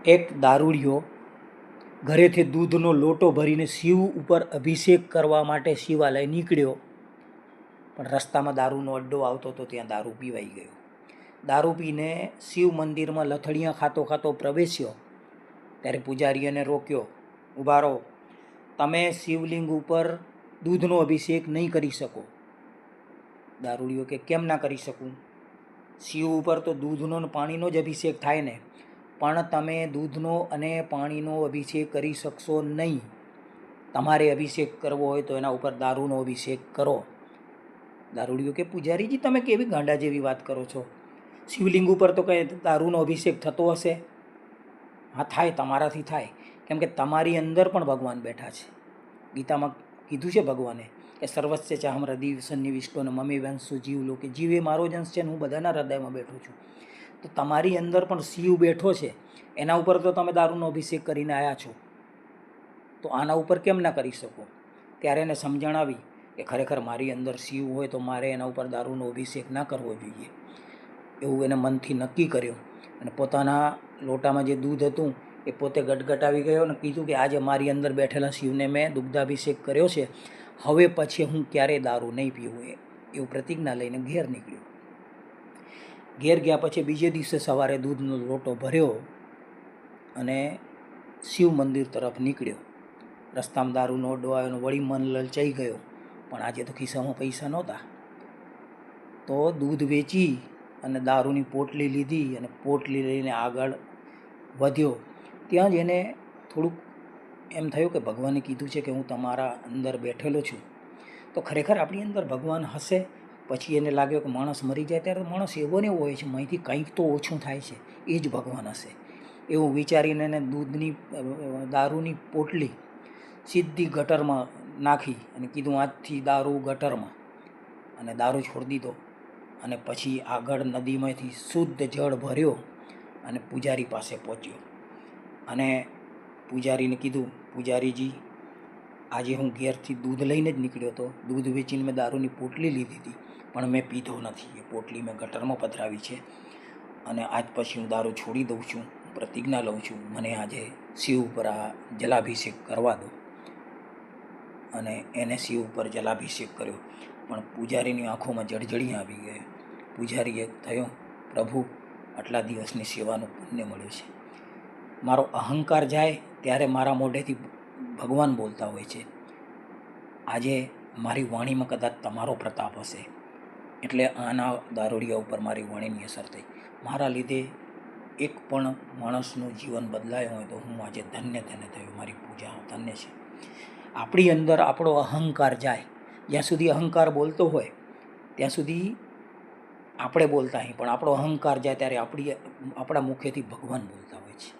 એક દારૂડિયો ઘરેથી દૂધનો લોટો ભરીને શિવ ઉપર અભિષેક કરવા માટે શિવાલય નીકળ્યો, પણ રસ્તામાં દારૂનો અડ્ડો આવતો તો ત્યાં દારૂ પીવાઈ ગયો. દારૂ પીને શિવ મંદિરમાં લથડિયા ખાતો ખાતો પ્રવેશ્યો ત્યારે પૂજારીએ એને રોક્યો, ઊભા રહો, તમે શિવલિંગ ઉપર દૂધનો અભિષેક નહીં કરી શકો. દારૂડિયો કે કેમ ના કરી શકું? શિવ ઉપર તો દૂધનો અને પાણીનો જ અભિષેક થાય ને. પણ તમે દૂધનો અને પાણીનો અભિષેક કરી શકશો નહીં. તમારે અભિષેક કરવો હોય તો એના ઉપર દારૂનો અભિષેક કરો. દારૂડિયો કે પૂજારીજી તમે કેવી ગાંડા જેવી વાત કરો છો? શિવલિંગ ઉપર તો કંઈ દારૂનો અભિષેક થતો હશે? હા થાય, તમારાથી થાય, કેમ કે તમારી અંદર પણ ભગવાન બેઠા છે. ગીતામાં કીધું છે ભગવાને કે સર્વસ્ય ચાહમ હૃદય સન્નિવિષ્ટોને મમે વંશુ જીવ લો, કે જીવ એ મારો જ અંશ છે ને હું બધાના હૃદયમાં બેઠો છું. તો તમારી અંદર પણ શિવ બેઠો છે, એના ઉપર તો તમે દારૂનો અભિષેક કરીને આવ્યા છો, તો આના ઉપર કેમ ના કરી શકો? ત્યારે એને સમજણ આવી કે ખરેખર મારી અંદર શિવ હોય તો મારે એના ઉપર દારૂનો અભિષેક ના કરવો જોઈએ. એવું એને મનથી નક્કી કર્યું અને પોતાના લોટામાં જે દૂધ હતું એ પોતે ગટગટાવી ગયો અને કીધું કે આજે મારી અંદર બેઠેલા શિવને મેં દુગ્ધાભિષેક કર્યો છે, હવે પછી હું ક્યારેય દારૂ નહીં પીવું. એવું પ્રતિજ્ઞા લઈને ઘેર નીકળ્યો. ઘેર ગયા પછી બીજે દિવસે સવારે દૂધનો લોટો ભર્યો અને શિવ મંદિર તરફ નીકળ્યો. રસ્તામાં દારૂનો અડ્ડો આવ્યો, વળી મન લલચાઈ ગયો, પણ આજે તો ખિસ્સામાં પૈસા નહોતા. તો દૂધ વેચી અને દારૂની પોટલી લીધી અને પોટલી લઈને આગળ વધ્યો. ત્યાં જ એને થોડુંક એમ થયું કે ભગવાને કીધું છે કે હું તમારા અંદર બેઠેલો છું, તો ખરેખર આપણી અંદર ભગવાન હશે? પછી એને લાગ્યો કે માણસ મરી જાય ત્યારે માણસ એવો ને એવો હોય છે, અહીંથી કંઈક તો ઓછું થાય છે, એ જ ભગવાન હશે. એવું વિચારીને એને દારૂની પોટલી સીધી ગટરમાં નાખી અને કીધું આજથી દારૂ ગટરમાં, અને દારૂ છોડી દીધો. અને પછી આગળ નદીમાંથી શુદ્ધ જળ ભર્યો અને પૂજારી પાસે પહોંચ્યો અને પૂજારીને કીધું, પૂજારીજી આજે હું ઘેરથી દૂધ લઈને જ નીકળ્યો હતો, દૂધ વેચીને મેં દારૂની પોટલી લીધી હતી, પણ મેં પીધો નથી. એ પોટલી મેં ગટરમાં પધરાવી છે અને આજ પછી હું દારૂ છોડી દઉં છું, પ્રતિજ્ઞા લઉં છું, મને આજે શિવ ઉપર આ જલાભિષેક કરવા દો. અને એને શિવ ઉપર જલાભિષેક કર્યો, પણ પૂજારીની આંખોમાં જળજળિયા આવી ગયા. પૂજારીએ થયો, પ્રભુ આટલા દિવસની સેવાનું પુણ્ય મળ્યું છે. મારો અહંકાર જાય ત્યારે મારા મોઢેથી ભગવાન બોલતા હોય છે. આજે મારી વાણીમાં કદાચ તમારો પ્રતાપ હશે, એટલે આના દારૂડિયા ઉપર મારી વાણીની અસર થઈ. મારા લીધે એક પણ માણસનું જીવન બદલાયું હોય તો હું આજે ધન્ય થયો. મારી પૂજા ધન્ય છે. આપણી અંદર આપણો અહંકાર જાય, જ્યાં સુધી અહંકાર બોલતો હોય ત્યાં સુધી આપણે બોલતા નહીં, પણ આપણો અહંકાર જાય ત્યારે આપણા મુખેથી ભગવાન બોલતા હોય છે.